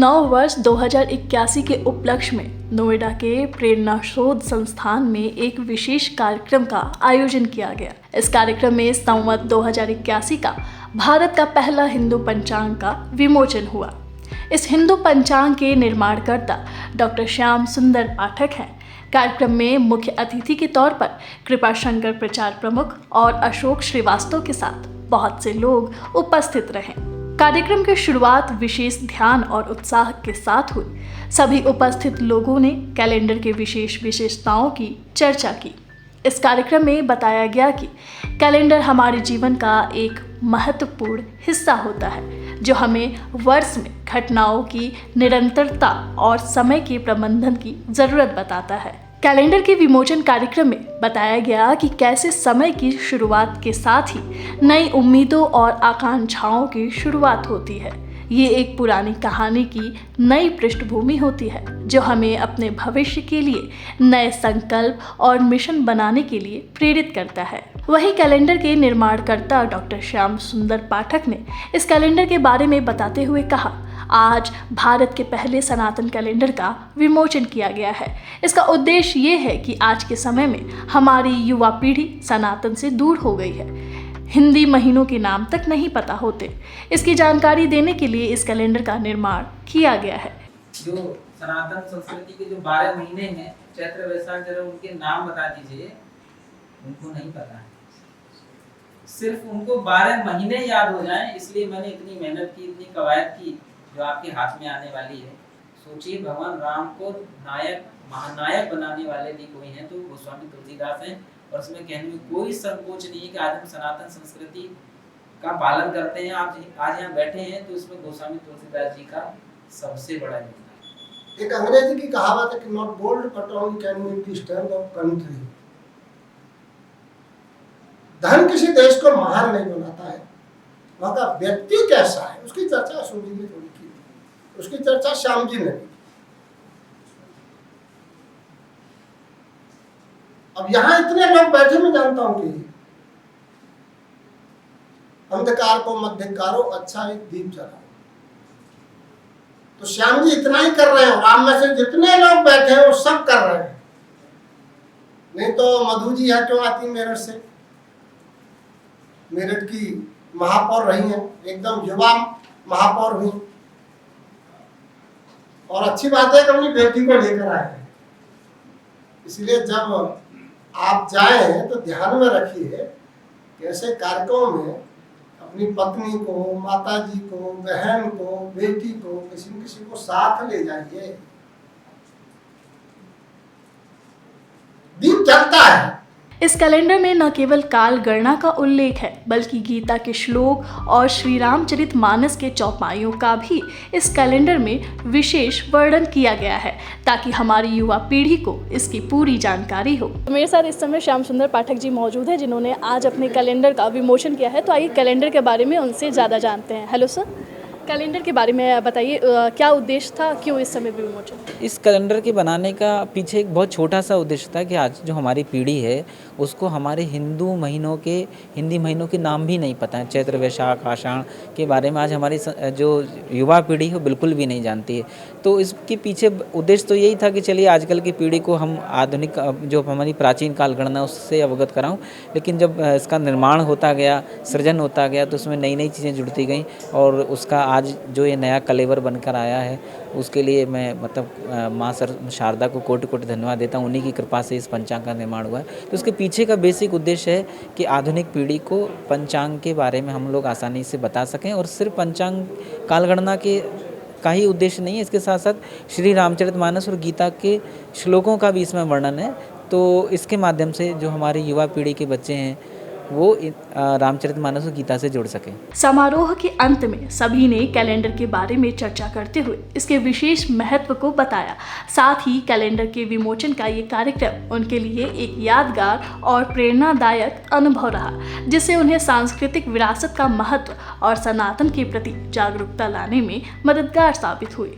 नव वर्ष 2081 के उपलक्ष्य में नोएडा के प्रेरणा शोध संस्थान में एक विशेष कार्यक्रम का आयोजन किया गया। इस कार्यक्रम में संवत 2081 का भारत का पहला हिंदू पंचांग का विमोचन हुआ। इस हिंदू पंचांग के निर्माणकर्ता डॉक्टर श्याम सुंदर पाठक हैं। कार्यक्रम में मुख्य अतिथि के तौर पर कृपा शंकर प्रचार प्रमुख और अशोक श्रीवास्तव के साथ बहुत से लोग उपस्थित रहे। कार्यक्रम की शुरुआत विशेष ध्यान और उत्साह के साथ हुई। सभी उपस्थित लोगों ने कैलेंडर के विशेष विशेषताओं की चर्चा की। इस कार्यक्रम में बताया गया कि कैलेंडर हमारे जीवन का एक महत्वपूर्ण हिस्सा होता है, जो हमें वर्ष में घटनाओं की निरंतरता और समय के प्रबंधन की जरूरत बताता है। कैलेंडर के विमोचन कार्यक्रम में बताया गया कि कैसे समय की शुरुआत के साथ ही नई उम्मीदों और आकांक्षाओं की शुरुआत होती है। ये एक पुरानी कहानी की नई पृष्ठभूमि होती है, जो हमें अपने भविष्य के लिए नए संकल्प और मिशन बनाने के लिए प्रेरित करता है। वहीं कैलेंडर के निर्माणकर्ता डॉक्टर श्याम सुंदर पाठक ने इस कैलेंडर के बारे में बताते हुए कहा, आज भारत के पहले सनातन कैलेंडर का विमोचन किया गया है। इसका उद्देश्य ये है कि आज के समय में हमारी युवा पीढ़ी सनातन से दूर हो गई है। हिंदी महीनों के नाम तक नहीं पता होते। इसकी जानकारी देने के लिए इस कैलेंडर का निर्माण किया गया है। जो सनातन संस्कृति के जो 12 महीने हैं, चैत्र वैशाख, जरा उनके नाम बता दीजिए। उनको नहीं पता है। सिर्फ उनको 12 महीने याद हो जाएं, इसलिए मैंने इतनी मेहनत की, इतनी कवायद की, जो आपके हाथ में आने वाली है। सोचिए, भगवान राम को नायक महानायक बनाने वाले भी कोई हैं तो गोस्वामी तुलसीदास हैं। और इसमें कहने में कोई संकोच नहीं है कि आज हम सनातन संस्कृति का पालन करते हैं। आप आज यहाँ बैठे हैं तो इसमें गोस्वामी तुलसीदास जी का सबसे बड़ा योगदान। एक अंग्रेजी की कहावत है कि not gold but only can make the strength of country. धन किसी देश को महान नहीं बनाता है, वहां का व्यक्ति कैसा है उसकी चर्चा अशोक जी ने थोड़ी की, उसकी चर्चा श्याम जी ने की। अब यहाँ इतने लोग बैठे, मैं जानता हूं कि अंधकार को मध्यकारो, अच्छा एक दीप जलाओ। तो श्याम जी इतना ही कर रहे हैं और आप में से जितने लोग बैठे हैं वो सब कर रहे हैं। नहीं तो मधु जी यहाँ क्यों आती मेरठ से? मेरठ की महापौर रही हैं, एकदम युवा महापौर हुई, और अच्छी बात है कि अपनी बेटी को लेकर आए हैं। इसलिए जब आप जाएं तो ध्यान में रखिए कि ऐसे कार्यक्रमों में अपनी पत्नी को, माता जी को, बहन को, बेटी को, किसी न किसी को साथ ले जाइए। दीप जलता है। इस कैलेंडर में न केवल काल गणना का उल्लेख है, बल्कि गीता के श्लोक और श्री रामचरितमानस के चौपाइयों का भी इस कैलेंडर में विशेष वर्णन किया गया है, ताकि हमारी युवा पीढ़ी को इसकी पूरी जानकारी हो। मेरे साथ इस समय श्याम सुंदर पाठक जी मौजूद हैं, जिन्होंने आज अपने कैलेंडर का विमोचन किया है। तो आइए कैलेंडर के बारे में उनसे ज़्यादा जानते हैं। हेलो सर, कैलेंडर के बारे में बताइए, क्या उद्देश्य था, क्यों इस समय विमोचन? इस कैलेंडर के बनाने का पीछे एक बहुत छोटा सा उद्देश्य था कि आज जो हमारी पीढ़ी है उसको हमारे हिंदी महीनों के नाम भी नहीं पता है। चैत्र वैशाख आषाढ़ के बारे में आज हमारी जो युवा पीढ़ी है बिल्कुल भी नहीं जानती है। तो इसके पीछे उद्देश्य तो यही था कि चलिए आजकल की पीढ़ी को हम आधुनिक जो हमारी प्राचीन काल गणना उससे अवगत कराऊं। लेकिन जब इसका निर्माण होता गया, सृजन होता गया, तो उसमें नई नई चीज़ें जुड़ती गई और उसका आज जो ये नया कलेवर बनकर आया है उसके लिए मैं माँ शारदा को कोटि कोटि धन्यवाद देता हूँ। उन्हीं की कृपा से इस पंचांग का निर्माण हुआ है। तो उसके पीछे का बेसिक उद्देश्य है कि आधुनिक पीढ़ी को पंचांग के बारे में हम लोग आसानी से बता सकें। और सिर्फ पंचांग कालगणना के का ही उद्देश्य नहीं है, इसके साथ साथ श्री रामचरितमानस और गीता के श्लोकों का भी इसमें वर्णन है। तो इसके माध्यम से जो हमारी युवा पीढ़ी के बच्चे हैं वो रामचरितमानस और गीता से जुड़ सके। समारोह के अंत में सभी ने कैलेंडर के बारे में चर्चा करते हुए इसके विशेष महत्व को बताया। साथ ही कैलेंडर के विमोचन का ये कार्यक्रम उनके लिए एक यादगार और प्रेरणादायक अनुभव रहा, जिससे उन्हें सांस्कृतिक विरासत का महत्व और सनातन के प्रति जागरूकता लाने में मददगार साबित हुई।